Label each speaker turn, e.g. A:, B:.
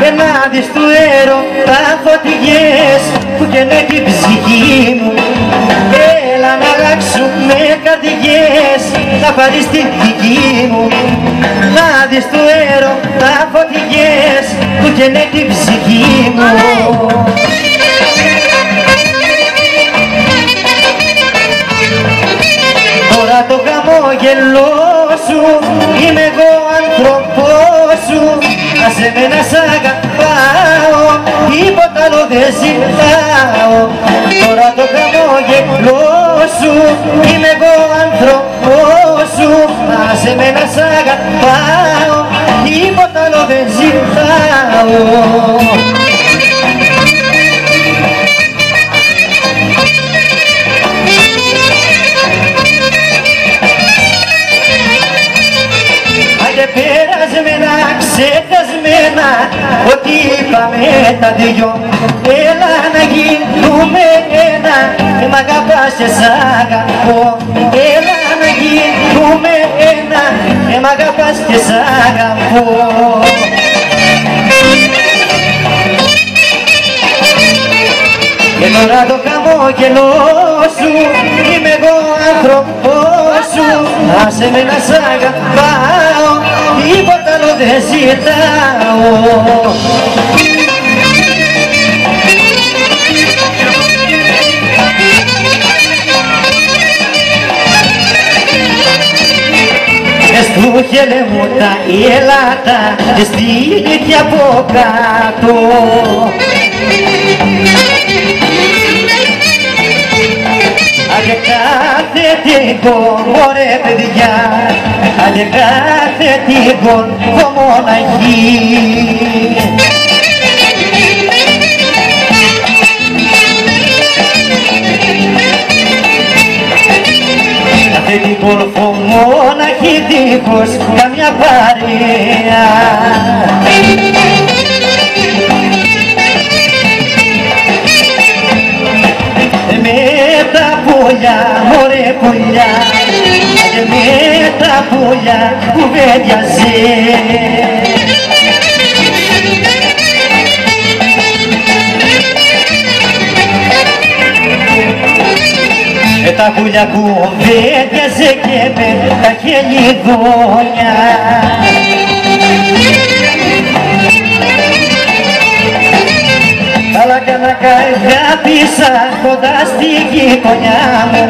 A: ενάντις του έρωτα φωτιές που καίνε την ψυχή μου. Έλα να αλλάξουμε καρδιές, να πάρεις τη δική μου. Ενάντις του έρωτα φωτιές που καίνε την ψυχή μου. Τώρα το χαμόγελό σου, είμαι εγώ άνθρωπός σου. Άσε με να σ' αγαπάω, τίποτα άλλο δεν ζητάω. Τώρα το χαμόγελό σου, είμαι εγώ άνθρωπός σου. Άσε με να σ' αγαπάω, τίποτα άλλο δεν ζητάω. Περασμένα, ξεχασμένα, ό,τι είπαμε τα δυο. Έλα να γίνουμε ένα, μ' αγαπάς και σ' αγαπώ. Έλα να γίνουμε ένα, μ' αγαπάς και σ' αγαπώ. Και τώρα το χαμόγελό σου, είμαι εγώ άνθρωπός σου. Άσε με να σ' αγαπάω, τίποτα άλλο δεν ζητάω. Στου χέλε μου τα ελάτα, στείλει και από κάτω. Άντε κάθε τυχόν, μωρέ παιδιά, άντε κάθε τυχόν, μοναχή. Κάθε τυχόν, μοναχή, δίχως καμιά παρέα. Μωρέ πουλιά, άντε με τα πουλιά κουβέντιαζε. Τα πουλιά κουβέντιαζε και με τα χελιδόνια. Αλλά κανένα αγάπησα κοντά στη γειτονιά μου.